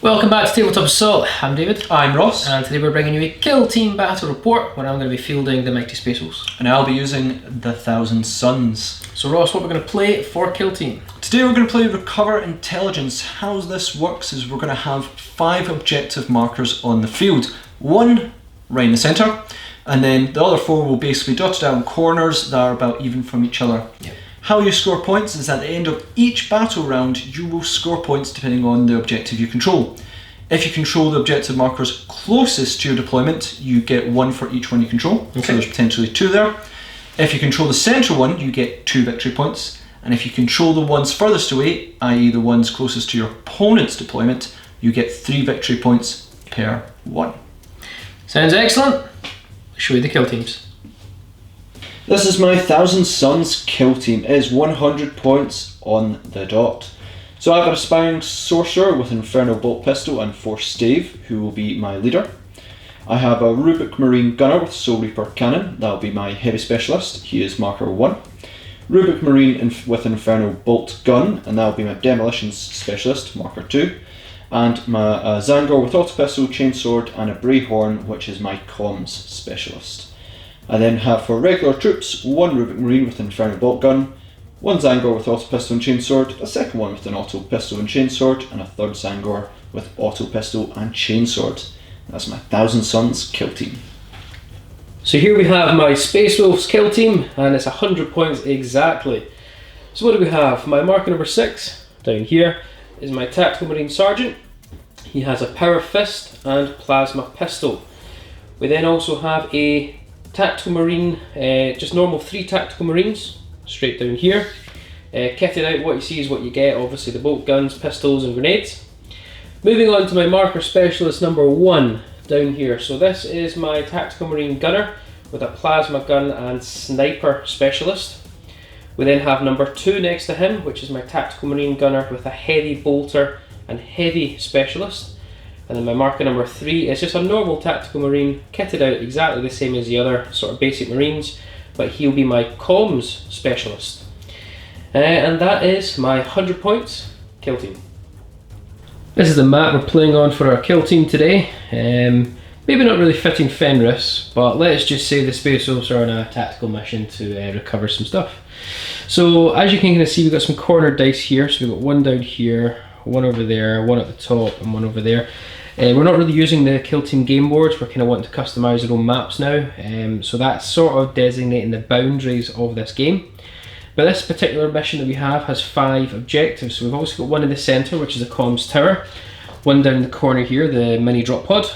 Welcome back to Tabletop Assault. I'm David. I'm Ross. And today we're bringing you a Kill Team Battle Report where I'm going to be fielding the Mighty Space Wolves. And I'll be using the Thousand Suns. So Ross, what we're going to play for Kill Team? Today we're going to play Recover Intelligence. How this works is we're going to have 5 objective markers on the field. 1 right in the centre, and then the other 4 will basically be dotted out in corners that are about even from each other. Yep. How you score points is at the end of each battle round you will score points depending on the objective you control. If you control the objective markers closest to your deployment, you get 1 for each one you control, so there's potentially 2 there. If you control the centre one, you get 2 victory points, and if you control the ones furthest away, i.e. the ones closest to your opponent's deployment, you get 3 victory points per one. Sounds excellent. Let's show you the kill teams. This is my Thousand Suns kill team. It is 100 points on the dot. So I've got a Aspiring Sorcerer with Infernal Bolt Pistol and Force Stave, who will be my leader. I have a Rubric Marine Gunner with Soul Reaper Cannon, that will be my Heavy Specialist, he is marker 1. Rubric Marine with Infernal Bolt Gun, and that will be my Demolitions Specialist, marker 2. And my Zangor with Auto Pistol, Chainsword and a Brayhorn, which is my Comms Specialist. I then have for regular troops 1 Rubric Marine with Infernal Bolt Gun, 1 Zangor with Auto Pistol and Chainsword, a second one with an Auto Pistol and Chainsword, and a third Zangor with Auto Pistol and Chainsword. That's my Thousand Suns kill team. So here we have my Space Wolves kill team, and it's 100 points exactly. So what do we have? My marker number 6, down here, is my Tactical Marine Sergeant. He has a Power Fist and Plasma Pistol. We then also have a Tactical Marine, just normal 3 Tactical Marines, straight down here. Kitted out, what you see is what you get, obviously the bolt guns, pistols and grenades. Moving on to my Marker Specialist number 1, down here. So this is my Tactical Marine Gunner with a Plasma Gun and Sniper Specialist. We then have number 2 next to him, which is my Tactical Marine Gunner with a Heavy Bolter and Heavy Specialist. And then my marker number 3 is just a normal Tactical Marine, kitted out exactly the same as the other sort of basic Marines, but he'll be my Comms Specialist. And that is my 100 points kill team. This is the map we're playing on for our kill team today. Maybe not really fitting Fenris, but let's just say the Space Wolves are on a tactical mission to recover some stuff. So as you can kind of see, we've got some cornered dice here. So we've got 1 down here, 1 over there, 1 at the top and 1 over there. We're not really using the kill team game boards, we're kind of wanting to customise our own maps now, so that's sort of designating the boundaries of this game. But this particular mission that we have has 5 objectives. So we've also got 1 in the centre, which is a comms tower, 1 down in the corner here, the mini drop pod.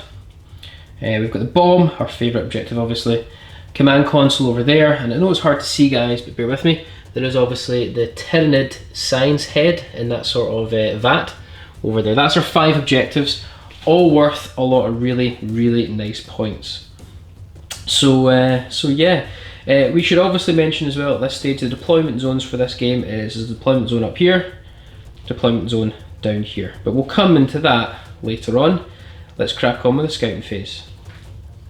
We've got the bomb, our favourite objective obviously, command console over there, and I know it's hard to see guys, but bear with me. There is obviously the Tyranid Science Head in that sort of vat over there. That's our 5 objectives, all worth a lot of really nice points. So yeah, we should obviously mention as well at this stage the deployment zones for this game is the deployment zone up here, deployment zone down here. But we'll come into that later on. Let's crack on with the scouting phase.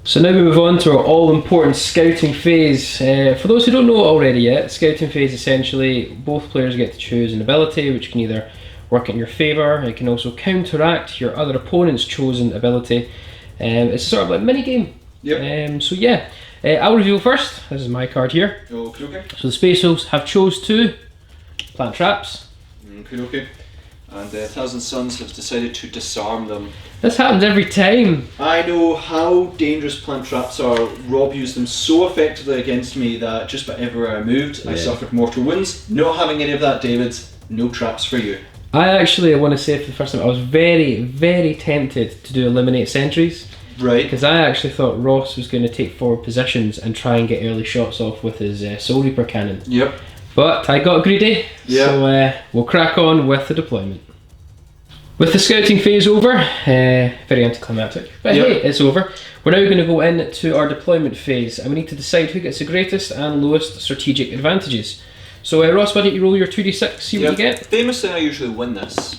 So now we move on to our all-important scouting phase. For those who don't know it already yet, scouting phase essentially both players get to choose an ability which can either work in your favour, it can also counteract your other opponent's chosen ability. It's sort of like a mini game. Yep. So yeah, I'll reveal first. This is my card here. Okay. So the Space Wolves have chose to plant traps. Okay. And the Thousand Suns have decided to disarm them. This happens every time. I know how dangerous plant traps are. Rob used them so effectively against me that just about everywhere I moved, I suffered mortal wounds. Not having any of that, David. No traps for you. I want to say for the first time, I was very tempted to do eliminate sentries. Right. Because I actually thought Ross was going to take forward positions and try and get early shots off with his Soul Reaper cannon. Yep. But I got greedy, so we'll crack on with the deployment. With the scouting phase over, very anticlimactic, but hey, it's over. We're now going to go into our deployment phase, and we need to decide who gets the greatest and lowest strategic advantages. So Ross, why don't you roll your 2d6, see what you get? Famously, I usually win this,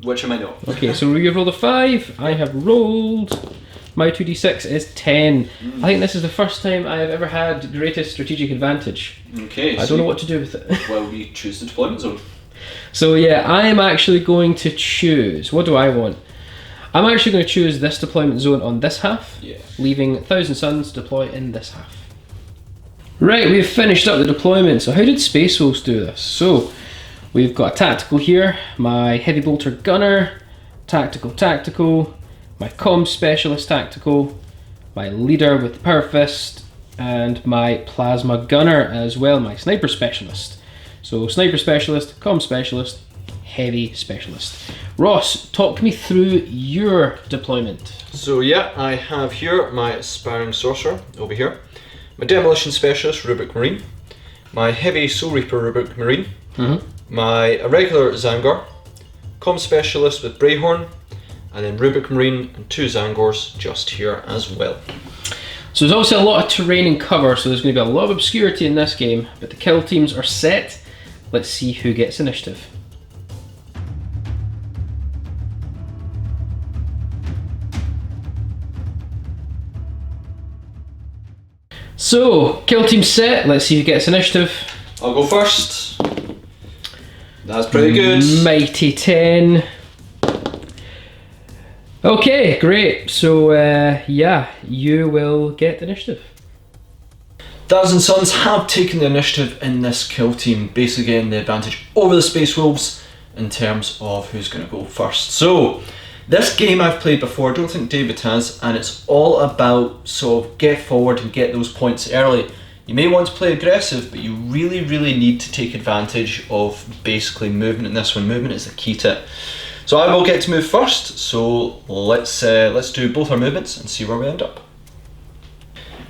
which I might not. Okay, so you've rolled a 5, I have rolled, my 2d6 is 10. I think this is the first time I have ever had greatest strategic advantage. Okay. I don't know what to do with it. Well, we choose the deployment zone. So yeah, I am actually going to choose, what do I want? I'm actually going to choose this deployment zone on this half, leaving 1,000 Suns deploy in this half. Right, we've finished up the deployment. So how did Space Wolves do this? So we've got a tactical here, my heavy bolter gunner, tactical, my comm specialist tactical, my leader with the power fist, and my plasma gunner as well, my sniper specialist. So sniper specialist, comm specialist, heavy specialist. Ross, talk me through your deployment. So yeah, I have here my aspiring sorcerer over here, my demolition specialist Rubric Marine, my heavy soul reaper Rubric Marine, my irregular Zangar, comm specialist with Brayhorn, and then Rubric Marine and 2 Zangors just here as well. So there's also a lot of terrain and cover, so there's going to be a lot of obscurity in this game, but the kill teams are set. Let's see who gets initiative. So, kill team set, let's see who gets initiative. I'll go first. That's pretty good. Mighty 10. Okay, great. So, yeah, you will get initiative. 1,000 Suns have taken the initiative in this kill team, basically getting the advantage over the Space Wolves in terms of who's going to go first. So, this game I've played before, I don't think David has, and it's all about sort of get forward and get those points early. You may want to play aggressive, but you really need to take advantage of basically movement in this one. Movement is the key to it. So I will get to move first, so let's do both our movements and see where we end up.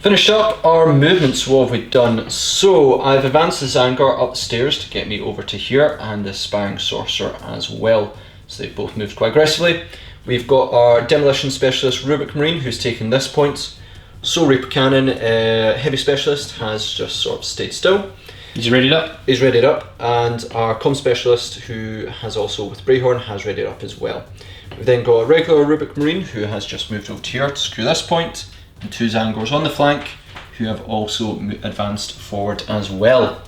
Finished up our movements, what have we done? So I've advanced the Zangar up the stairs to get me over to here, and the Aspiring Sorcerer as well. So they've both moved quite aggressively. We've got our Demolition Specialist Rubric Marine who's taken this point. Soul Reaper Cannon, Heavy Specialist, has just sort of stayed still. He's readied up. He's readied up, and our Comm Specialist, who has also with Brayhorn, has readied up as well. We've then got a regular Rubric Marine who has just moved over to here to secure this point, and 2 Zangors on the flank who have also advanced forward as well.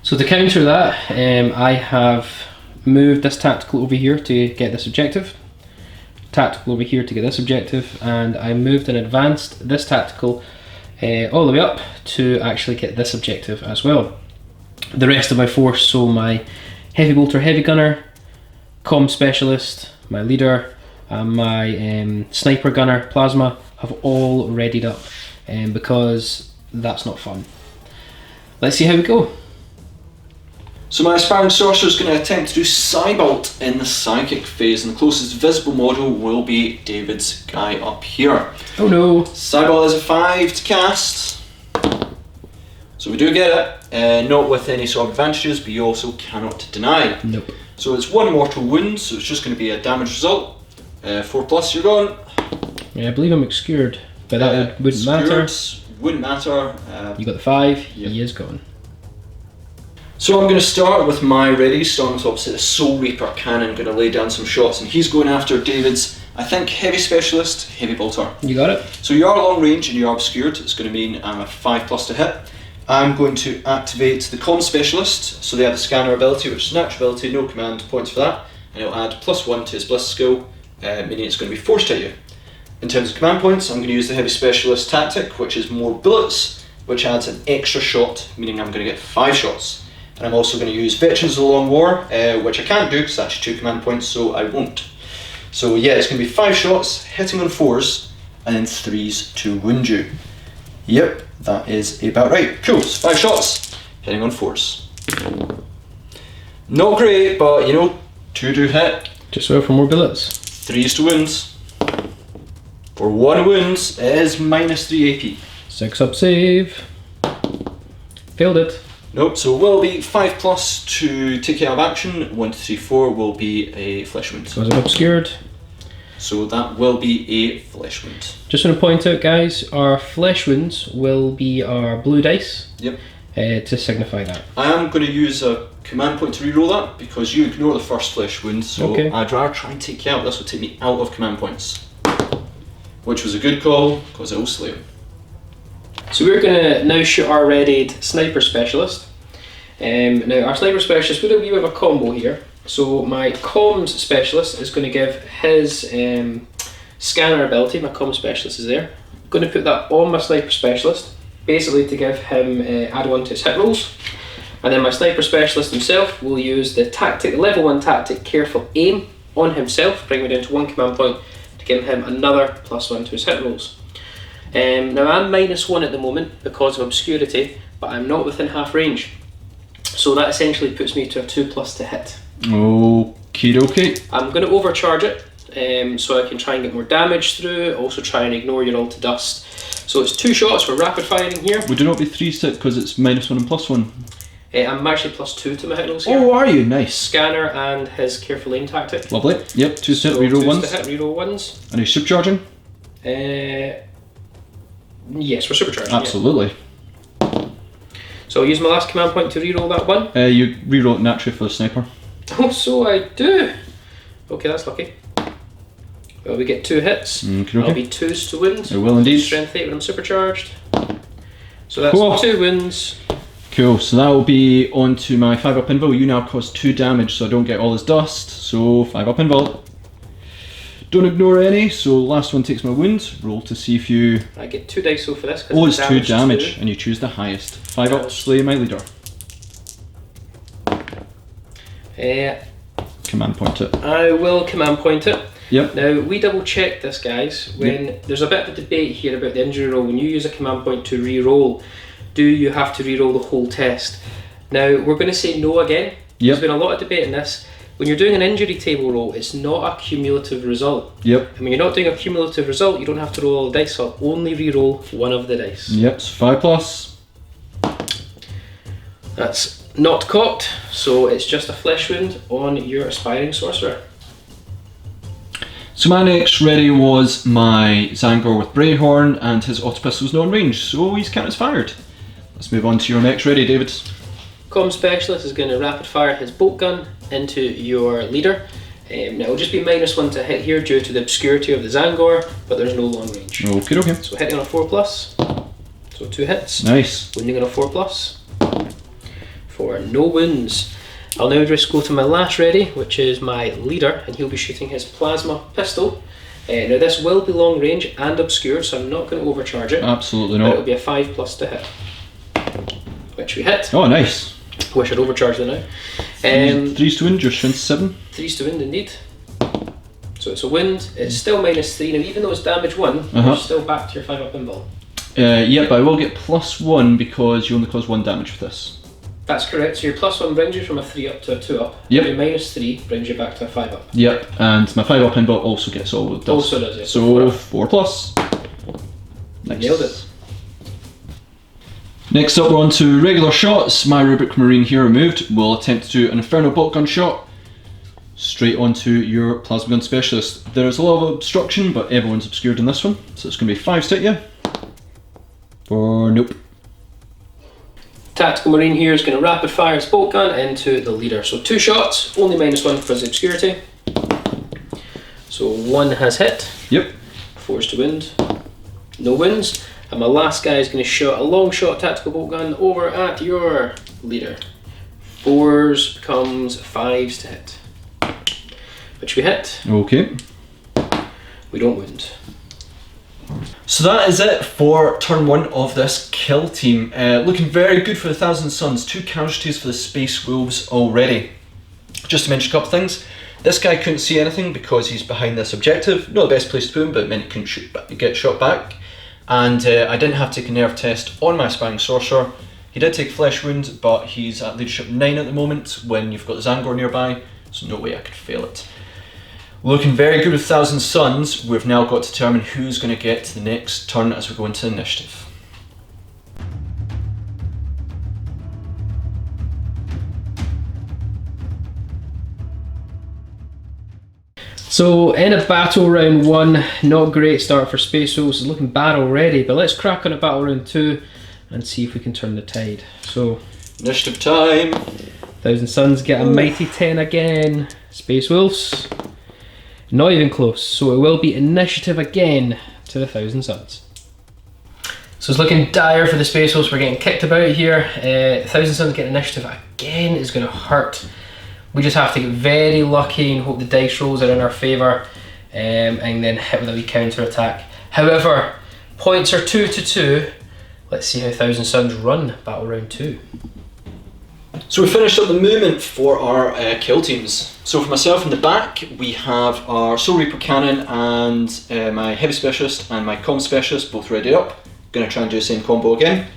So to counter that, I have moved this tactical over here to get this objective, tactical over here to get this objective, and I moved and advanced this tactical all the way up to actually get this objective as well. The rest of my force, so my heavy bolter heavy gunner, comm specialist, my leader, and my sniper gunner plasma have all readied up, because that's not fun. Let's see how we go. So my Aspiring Sorcerer is going to attempt to do Psybolt in the Psychic phase, and the closest visible model will be David's guy up here. Oh no. Psybolt is a 5 to cast. So we do get it, not with any sort of advantages, but you also cannot deny. Nope. So it's 1 mortal wound, so it's just going to be a damage result. 4+, you're gone. Yeah, I believe I'm obscured, but that wouldn't matter. Wouldn't matter. You got the 5, yep. He is gone. So I'm going to start with my ready, starting with obviously the Soul Reaper Cannon, going to lay down some shots, and he's going after David's, I think, Heavy Specialist, Heavy Bolter. You got it. So you are long range and you are obscured, it's going to mean I'm a 5+ to hit. I'm going to activate the Comm Specialist, so they have the Scanner ability, which is a natural ability, no command points for that, and it'll add +1 to his Bliss skill, meaning it's going to be forced at you. In terms of command points, I'm going to use the Heavy Specialist Tactic, which is more bullets, which adds an extra shot, meaning I'm going to get 5 shots. And I'm also going to use Veterans of the Long War, which I can't do because that's 2 command points, so I won't. So yeah, it's going to be 5 shots, hitting on 4s, and then 3s to wound you. Yep, that is about right. Cool, so 5 shots, hitting on 4s. Not great, but you know, 2 do hit. Just so for more bullets. 3s to wounds. For 1 wound, it is -3 AP. 6 up save. Failed it. Nope, so it will be 5+ to take you out of action. 1, 2, 3, 4 will be a flesh wound. So I'm obscured. So that will be a flesh wound. Just want to point out, guys, our flesh wounds will be our blue dice. Yep. To signify that. I am going to use a command point to reroll that because you ignore the first flesh wound. So okay. I'd rather try and take you out. This will take me out of command points, which was a good call because it will slay him. So we're going to now shoot our readied Sniper Specialist. Now our sniper specialist, we have a combo here. So my comms specialist is going to give his scanner ability. My comms specialist is there. I'm going to put that on my sniper specialist, basically to give him add 1 to his hit rolls. And then my sniper specialist himself will use the level 1 tactic, careful aim, on himself, bring me down to 1 command point to give him another +1 to his hit rolls. Now I'm -1 at the moment because of obscurity, but I'm not within half range. So that essentially puts me to a 2+ to hit. Okie dokie. I'm going to overcharge it so I can try and get more damage through, also try and ignore your all to dust. So it's 2 shots, we're rapid firing here. Would you not be 3 sit because it's -1 and +1? I'm actually +2 to my hit rolls here. Oh, are you? Nice. Scanner and his careful aim tactic. Lovely. Yep, 2 sit, So reroll 2s ones. to hit, reroll 1s. Are you supercharging? Yes, we're supercharging. Absolutely. Yeah. So I'll use my last command point to reroll that one. You reroll it naturally for the sniper. Oh, so I do. Okay, that's lucky. Well, we get 2 hits. Okay. That'll be 2s to wound. It will indeed. Strength 8 when I'm supercharged. So that's Cool. 2 wounds. Cool, so that will be on to my 5-up invul. You now cause 2 damage, so I don't get all his dust. So 5-up invul. Don't ignore any, so last one takes my wounds. Roll to see if you... I get 2 dice for this. Oh, it's 2 damage, 2. and you choose the highest. 5-up, slay my leader. Command point it. I will command point it. Yep. Now, we double check this, guys, when there's a bit of a debate here about the injury roll. When you use a command point to re-roll, do you have to re-roll the whole test? Now, we're going to say no again. There's been a lot of debate in this. When you're doing an injury table roll, it's not a cumulative result. Yep. And when you're not doing a cumulative result, you don't have to roll all the dice, so I'll only re-roll 1 of the dice. Yep, so 5+. That's not cocked, so it's just a flesh wound on your aspiring sorcerer. So my next ready was my Zangor with Brayhorn, and his auto pistol's not in range, so he's counted as fired. Let's move on to your next ready, David. Comm specialist is going to rapid fire his bolt gun into your leader. Now it'll just be -1 to hit here due to the obscurity of the Zangor, but there's no long range. Okay, okay. So hitting on a 4+, so 2 hits. Nice. Wounding on a 4+, for no wounds. I'll now just go to my last ready, which is my leader, and he'll be shooting his plasma pistol. Now this will be long range and obscure, so I'm not going to overcharge it. Absolutely But it'll not. be a 5+ to hit, which we hit. Oh, nice. Wish I'd overcharged it now. 3s to win, just strength 7. 3s to wind indeed. So it's a wind. It's still -3 now, even though it's damage 1. You're still back to your 5-up invul. Yeah, but I will get +1 because you only cause 1 damage with this. That's correct. So your +1 brings you from a 3-up to a 2-up. Yep. Your -3 brings you back to a 5-up. Yep, and my 5-up invul also gets all of dust. Also does it. So 4+. Nice. Nailed it. Next up, we're on to regular shots. My Rubric Marine here removed. We'll attempt to do an Inferno Bolt Gun shot straight onto your Plasma Gun Specialist. There's a lot of obstruction, but everyone's obscured in this one, so it's going to be 5s to hit you. Or nope. Tactical Marine here is going to rapid fire his bolt gun into the leader. So 2 shots, only -1 for his obscurity. So 1 has hit. Yep. 4s to wound. No wounds. And my last guy is going to shoot a long shot tactical bolt gun over at your leader. 4s becomes 5s to hit. Which we hit. Okay. We don't wound. So that is it for turn 1 of this kill team. Looking very good for the Thousand Suns. 2 casualties for the Space Wolves already. Just to mention a couple of things. This guy couldn't see anything because he's behind this objective. Not the best place to put him, but it meant he couldn't get shot back. And I didn't have to take a nerve test on my Aspiring Sorcerer. He did take flesh wound, but he's at leadership 9 at the moment when you've got the Zangor nearby, so no way I could fail it. Looking very good with Thousand Suns. We've now got to determine who's going to get to the next turn as we go into initiative. So in a battle round 1, not a great start for Space Wolves. It's looking bad already, but let's crack on a battle round 2 and see if we can turn the tide. So Initiative time. Thousand Suns get a mighty 10 again. Space Wolves, not even close. So it will be initiative again to the Thousand Suns. So it's looking dire for the Space Wolves. We're getting kicked about here. Thousand Suns getting initiative again is going to hurt. We just have to get very lucky and hope the dice rolls are in our favour, and then hit with a wee counter attack. However, points are 2-2. Let's see how Thousand Suns run battle round 2. So we finished up the movement for our kill teams. So for myself in the back, we have our Soul Reaper Cannon and my Heavy Specialist and my Comm Specialist both ready up. Going to try and do the same combo again.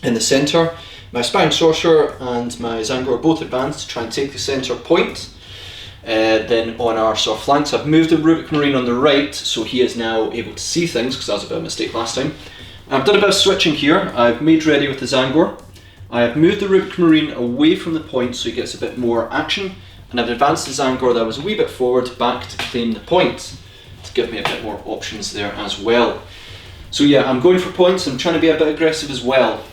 In the centre, my Aspiring Sorcerer and my Zangor are both advanced to try and take the centre point. Then on our sort of flanks, I've moved the Rubik Marine on the right, so he is now able to see things, because that was a bit of a mistake last time. I've done a bit of switching here. I've made ready with the Zangor. I have moved the Rubik Marine away from the point so he gets a bit more action, and I've advanced the Zangor that was a wee bit forward back to claim the point, to give me a bit more options there as well. So yeah, I'm going for points. I'm trying to be a bit aggressive as well.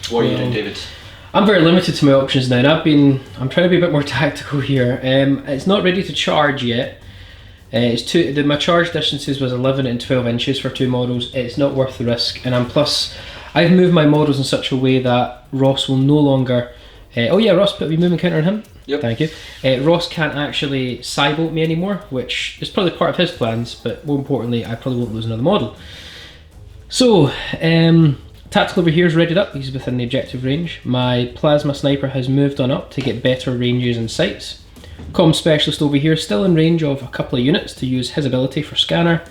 What are you doing, David? I'm very limited to my options now, and I'm trying to be a bit more tactical here. It's not ready to charge yet. My charge distances was 11 and 12 inches for 2 models. It's not worth the risk, and I've moved my models in such a way that Ross will no longer... oh yeah, Ross put a movement counter on him. Yep. Thank you. Ross can't actually cybolt me anymore, which is probably part of his plans, but more importantly, I probably won't lose another model. So, Tactical over here is readied up. He's within the objective range. My Plasma Sniper has moved on up to get better ranges and sights. Comm Specialist over here still in range of a couple of units to use his ability for scanner.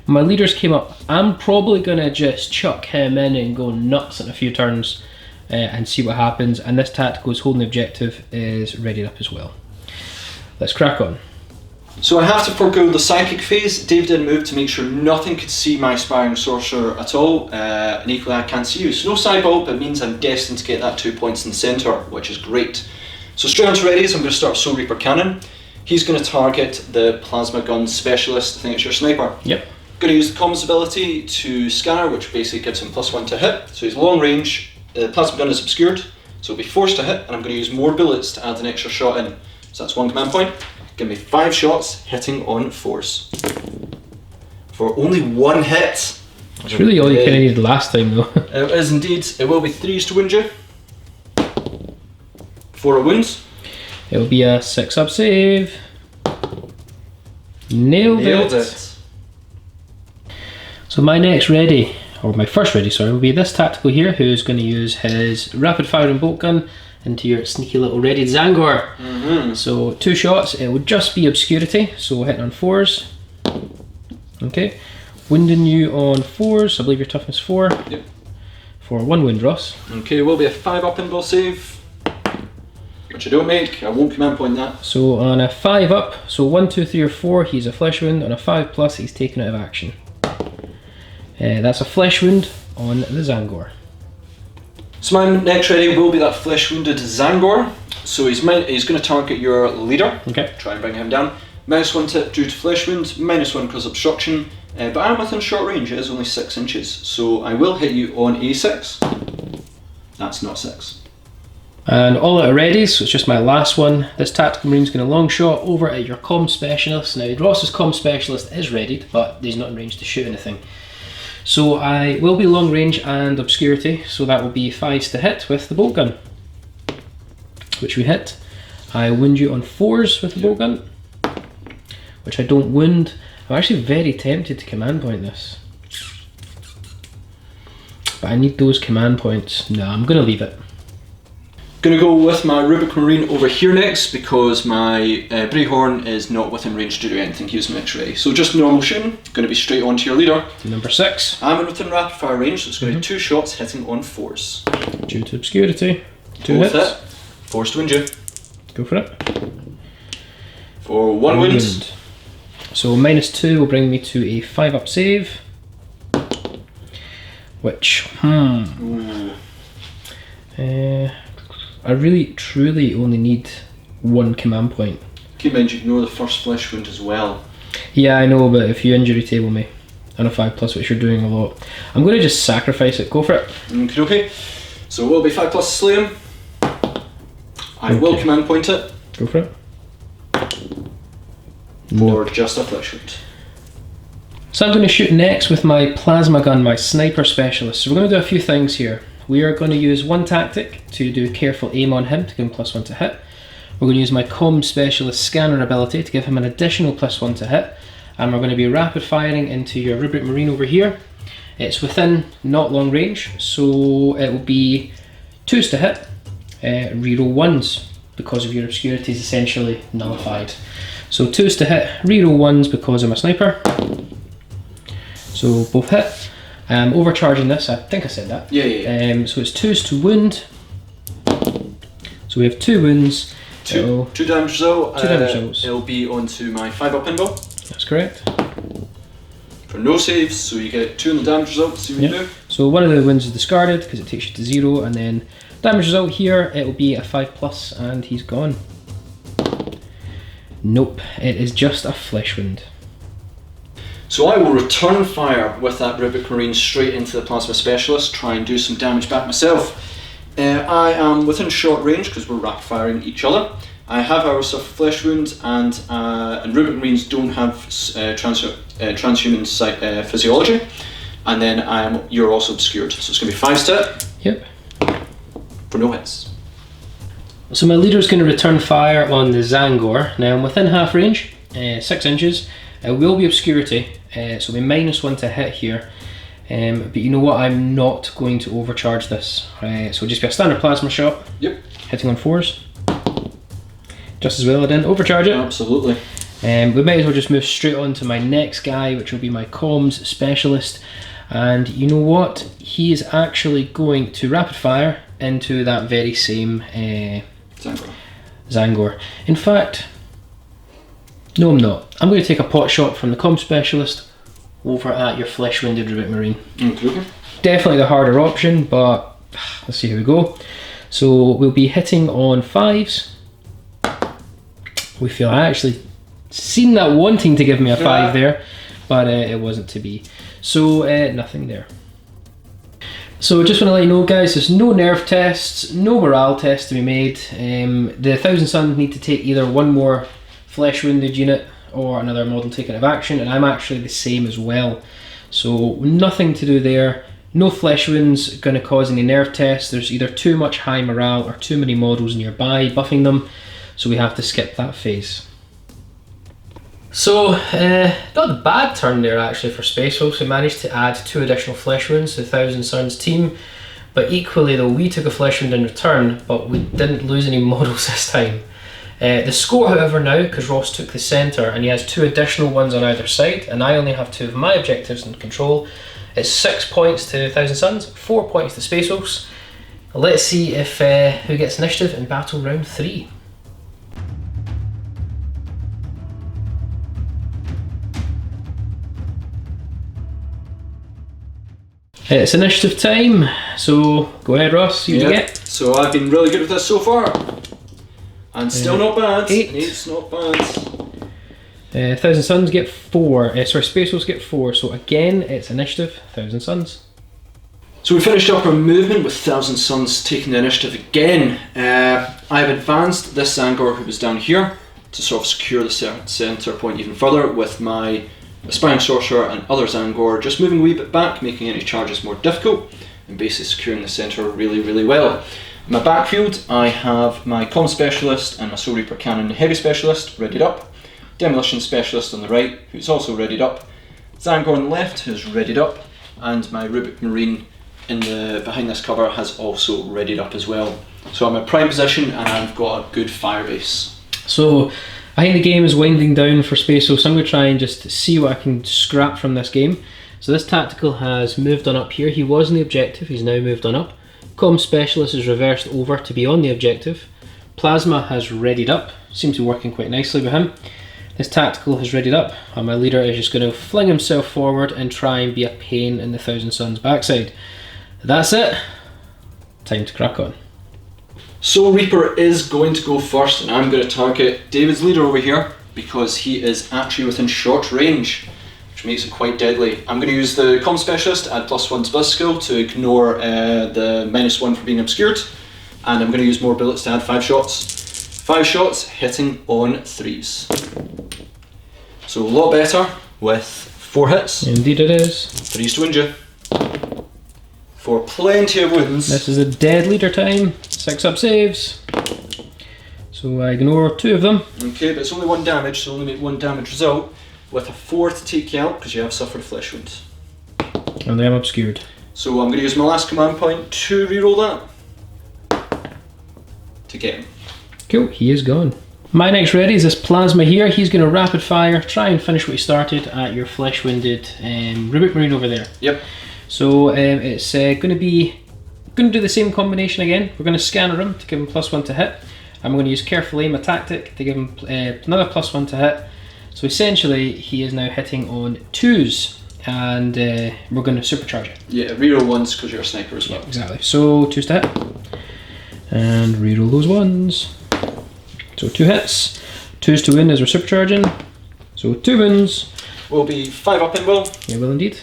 My leaders came up. I'm probably going to just chuck him in and go nuts in a few turns and see what happens. And this tactical is holding the objective is readied up as well. Let's crack on. So I have to forego the psychic phase. Dave did move to make sure nothing could see my Aspiring Sorcerer at all, and equally I can't see you. So no sidebolt, but it means I'm destined to get that 2 points in the centre, which is great. So straight on to ready, so I'm going to start Soul Reaper Cannon. He's going to target the Plasma Gun Specialist. I think it's your sniper. Yep. Going to use the comms ability to scanner, which basically gives him +1 to hit. So he's long range, the Plasma Gun is obscured, so he'll be forced to hit, and I'm going to use more bullets to add an extra shot in. So that's 1 command point. Give me 5 shots, hitting on 4s. For only 1 hit. That's really all you kind of needed last time though. It is indeed. It will be 3s to wound you. For a wound. It will be a 6-up save. Nailed it. So my next ready, or my first ready, sorry, will be this tactical here, who's going to use his rapid firing bolt gun into your sneaky little ready Zangor. So 2 shots, it would just be obscurity, so hitting on 4s. Okay, wounding you on 4s, I believe your toughness 4. Yep. For 1 wound, Ross. Okay, it will be a 5-up invul save, which I don't make. I won't command point that. So on a 5-up, so 1, 2, 3 or 4, he's a flesh wound. On a 5+, he's taken out of action. That's a flesh wound on the Zangor. So my next ready will be that flesh wounded Zangor. So he's going to target your leader. Okay. Try and bring him down. -1 tip due to flesh wound, -1 because obstruction. But I'm within short range. It is only 6 inches, so I will hit you on a 6. That's not 6. And all out of ready, so it's just my last one. This tactical marine's going to long shot over at your comm specialist. Now Ross's comm specialist is readied, but he's not in range to shoot anything. So I will be long range and obscurity, so that will be 5s to hit with the bolt gun, which we hit. I wound you on 4s with the bolt gun, which I don't wound. I'm actually very tempted to command point this, but I need those command points. No, I'm going to leave it. Going to go with my Rubik Marine over here next, because my Brayhorn is not within range to do anything. He was next ready. So just normal shooting, going to be straight onto your leader. Number 6. I'm within rapid fire range, so it's going to be 2 shots hitting on 4s. Due to obscurity. 2 Both hits. hit. 4s to wound you. Go for it. For 1 wound. So -2 will bring me to a 5-up save. Which, I really, truly only need 1 command point. Keep in mind, you ignore the first flesh wound as well. Yeah, I know, but if you injury table me on a 5+, which you're doing a lot, I'm going to just sacrifice it. Go for it. Okay. So it will be 5+ slay him. I will command point it. Go for it. For just a flesh wound. So I'm going to shoot next with my plasma gun, my sniper specialist. So we're going to do a few things here. We are going to use one tactic to do careful aim on him to give him +1 to hit. We're going to use my comm specialist scanner ability to give him an additional +1 to hit. And we're going to be rapid firing into your rubric marine over here. It's within not long range, so it will be 2s to hit, reroll 1s because of your obscurity is essentially nullified. So 2s to hit, reroll 1s because I'm a sniper. So both hit. Overcharging this, I think I said that. Yeah. So it's 2s to wound. So we have 2 wounds. Two damage result. 2 damage results. It'll be onto my 5-up pinball. That's correct. For no saves, so you get 2 on the damage result. See what you do. So one of the wounds is discarded because it takes you to 0, and then damage result here, it will be a 5+, and he's gone. Nope, it is just a flesh wound. So I will return fire with that Rubric Marine straight into the Plasma Specialist, try and do some damage back myself. I am within short range because we're rapid firing each other. I have our flesh wound, and Rubric Marines don't have transhuman physiology. And then you're also obscured, so it's going to be 5s to hit. Yep. For no hits. So my leader is going to return fire on the Zangor. Now I'm within half range, 6 inches. It will be obscurity, so it'll be -1 to hit here. But you know what, I'm not going to overcharge this. So it'll just be a standard plasma shot. Yep. Hitting on 4s. Just as well I didn't overcharge it. Absolutely. We might as well just move straight on to my next guy, which will be my comms specialist. And you know what, he is actually going to rapid fire into that very same Zangor. In fact, no I'm not. I'm going to take a pot shot from the comm specialist over at your flesh wounded Rubric Marine. Okay. Definitely the harder option, but let's see how we go. So we'll be hitting on 5s. We feel I actually seen that wanting to give me a 5 there, but it wasn't to be. So nothing there. So just want to let you know guys, there's no nerve tests, no morale tests to be made. The 1000 Suns need to take either one more flesh wounded unit or another model taken out of action, and I'm actually the same as well. So nothing to do there. No flesh wounds going to cause any nerve tests. There's either too much high morale or too many models nearby buffing them, so we have to skip that phase. So not a bad turn there actually for Space Wolves. We managed to add 2 additional flesh wounds to the 1000 Suns team, but equally though we took a flesh wound in return, but we didn't lose any models this time. The score however now, because Ross took the centre and he has 2 additional ones on either side, and I only have 2 of my objectives in control, it's 6 points to 1000 Suns, 4 points to Space Wolves. Let's see if who gets initiative in battle round 3. It's initiative time, so go ahead Ross, see what you get. So I've been really good with this so far. And still not bad. 8. 8's not bad. 1000 Suns get 4, sorry, Space Wolves get 4, so again it's initiative, 1000 Suns. So we finished up our movement with 1000 Suns taking the initiative again. I've advanced this Zangor who was down here to sort of secure the centre point even further with my Aspiring Sorcerer and other Zangor just moving a wee bit back, making any charges more difficult and basically securing the centre really, really well. In my backfield I have my Comm Specialist and my Soul Reaper Cannon Heavy Specialist readied up, Demolition Specialist on the right who's also readied up, Zangor on the left who's readied up, and my Rubric Marine behind this cover has also readied up as well. So I'm in prime position and I've got a good fire base. So I think the game is winding down for Space Wolves, so I'm going to try and just see what I can scrap from this game. So this tactical has moved on up here. He was in the objective, he's now moved on up. Comm Specialist is reversed over to be on the objective. Plasma has readied up, seems to be working quite nicely with him. This tactical has readied up, and my leader is just going to fling himself forward and try and be a pain in the 1000 Suns backside. That's it. Time to crack on. Soul Reaper is going to go first, and I'm going to target David's leader over here because he is actually within short range, which makes it quite deadly. I'm going to use the Comm Specialist, add +1 to Buzz skill to ignore the -1 for being obscured, and I'm going to use more bullets to add 5 shots. 5 shots hitting on 3s. So a lot better with 4 hits. Indeed it is. 3s to injure. For plenty of wounds. This is a dead leader time. 6 up saves. So I ignore 2 of them. Okay, but it's only 1 damage, so only make 1 damage result with a 4 to take you out because you have suffered a flesh wound. And I am obscured. So I'm going to use my last command point to reroll that to get him. Cool, he is gone. My next ready is this plasma here. He's going to rapid fire, try and finish what he started at your flesh wounded Rubric Marine over there. Yep. So it's going to do the same combination again. We're going to scanner him to give him +1 to hit. I'm going to use careful aim, a tactic, to give him another +1 to hit. So essentially he is now hitting on 2s, and we're going to supercharge it. Yeah, reroll 1s because you're a sniper as well. Yeah, exactly. So 2s to hit, and reroll those 1s. So 2 hits, 2s to win as we're supercharging. So 2 wins. Will be 5 up in will. Yeah, will indeed.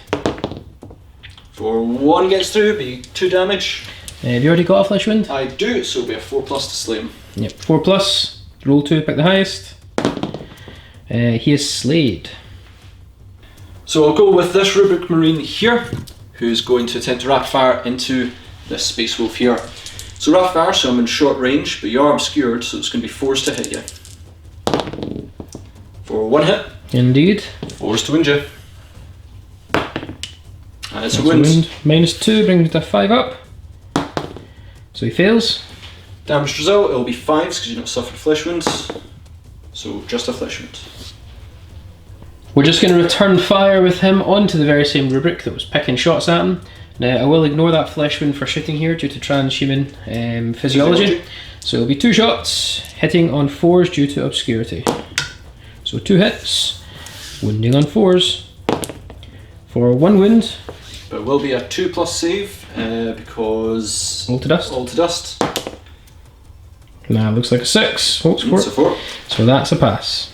For 1 gets through, be 2 damage. Have you already got a flesh wound? I do, so it'll be a 4+ to slay him. Yep, 4+, roll 2, pick the highest. He is slayed. So I'll go with this Rubric Marine here, who's going to attempt to rapid fire into this Space Wolf here. So rapid fire, so I'm in short range, but you are obscured, so it's going to be 4s to hit you. For 1 hit. Indeed. 4s to injure. And it's a That's wound. -2 brings me to 5 up. So he fails. Damage result, it'll be 5s because you don't suffer flesh wounds. So just a flesh wound. We're just going to return fire with him onto the very same rubric that was picking shots at him. Now I will ignore that flesh wound for shooting here due to transhuman physiology. So it'll be 2 shots, hitting on 4s due to obscurity. So 2 hits, wounding on 4s. For 1 wound. But it will be a 2+ save because... All to dust. All to dust. Nah, looks like a 6. Hopes for It's a 4. So that's a pass.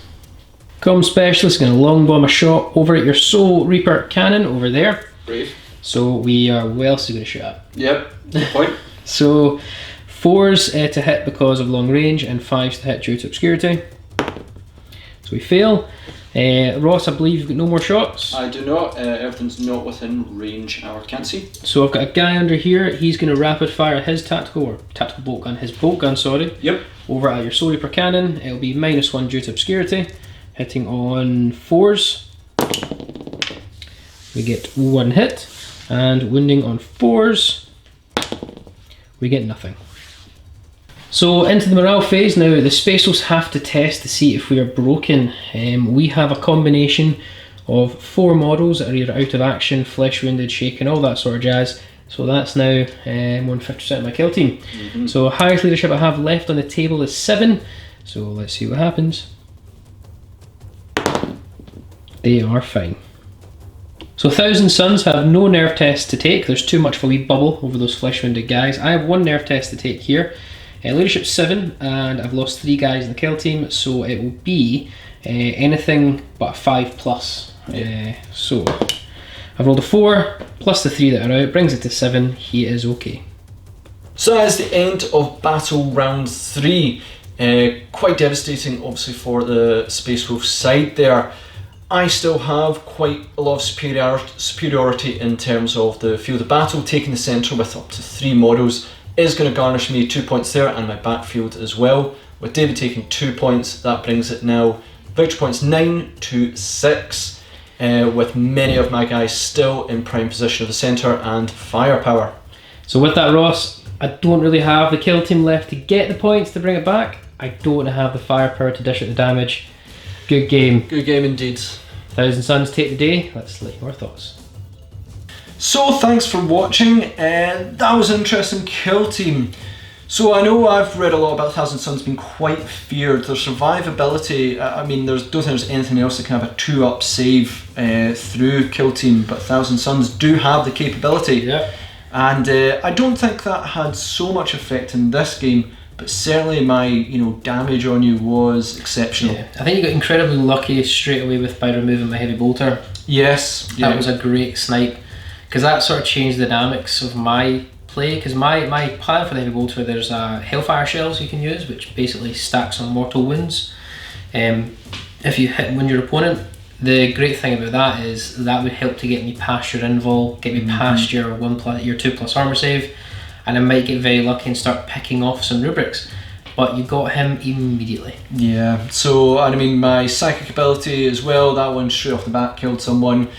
Comm Specialist is going to long bomb a shot over at your Soul Reaper cannon over there. Brave. So we are, what else is he going to shoot at? Yep, good point. So 4s to hit because of long range and 5s to hit due to obscurity. So we fail. Ross, I believe you've got no more shots. I do not. Everything's not within range or can't see. So I've got a guy under here. He's going to rapid fire his tactical bolt gun, his bolt gun, sorry. Yep. Over at your Soul Reaper cannon. It'll be -1 due to obscurity. Hitting on 4s. We get 1 hit. And wounding on 4s. We get nothing. So into the morale phase now, the Space Wolves have to test to see if we are broken. We have a combination of 4 models that are either out of action, flesh wounded, shaken, all that sort of jazz. So that's now 150% of my kill team. So highest leadership I have left on the table is 7. So let's see what happens. They are fine. So 1000 Suns have no nerve tests to take. There's too much of a wee bubble over those flesh wounded guys. I have 1 nerve test to take here. Leadership 7, and I've lost 3 guys in the kill team, so it will be anything but a 5+. So I've rolled a 4 plus the 3 that are out, brings it to 7. He is okay. So that is the end of battle round 3. Quite devastating, obviously, for the Space Wolf side there. I still have quite a lot of superiority in terms of the field of battle. Taking the centre with up to 3 models is going to garnish me 2 points there, and my backfield as well. With David taking 2 points, that brings it now victory points 9 to 6, with many of my guys still in prime position of the centre and firepower. So with that, Ross, I don't really have the kill team left to get the points to bring it back. I don't have the firepower to dish out the damage. Good game. Good game indeed. 1000 Suns take the day. Let's let your thoughts. So thanks for watching, and that was an interesting kill team. So I know I've read a lot about 1000 Suns being quite feared. Their survivability, I mean, don't think there's anything else that can have a 2-up save through kill team, but 1000 Suns do have the capability. Yeah. And I don't think that had so much effect in this game, but certainly my damage on you was exceptional. Yeah. I think you got incredibly lucky straight away by removing my heavy bolter. Yes. That was a great snipe, because that sort of changed the dynamics of my play, because my plan for the heavy bolter, there's hellfire shells you can use, which basically stacks on mortal wounds. If you hit and wound your opponent, The great thing about that is that would help to get me past your invul, get me past your 2+ armor save, and I might get very lucky and start picking off some rubrics. But you got him immediately. Yeah, so I mean my psychic ability as well, that one straight off the bat killed someone.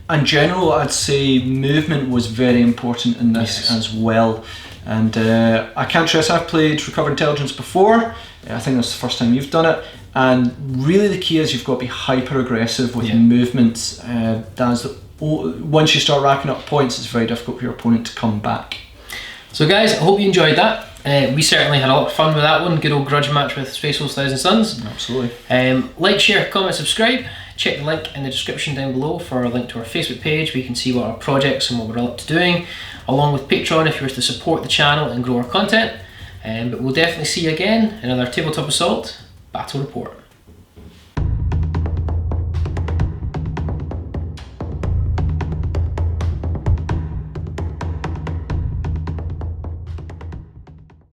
In general, I'd say movement was very important in this as well. And I can't stress, I've played Recovered Intelligence before. I think that's the first time you've done it. And really the key is you've got to be hyper aggressive with movements. Once you start racking up points, it's very difficult for your opponent to come back. So guys, I hope you enjoyed that. We certainly had a lot of fun with that one. Good old grudge match with Space Wolves Thousand Suns. Absolutely. Like, share, comment, subscribe. Check the link in the description down below for a link to our Facebook page where you can see what our projects and what we're up to doing, along with Patreon if you wish to support the channel and grow our content. But we'll definitely see you again in another Tabletop Assault Battle Report.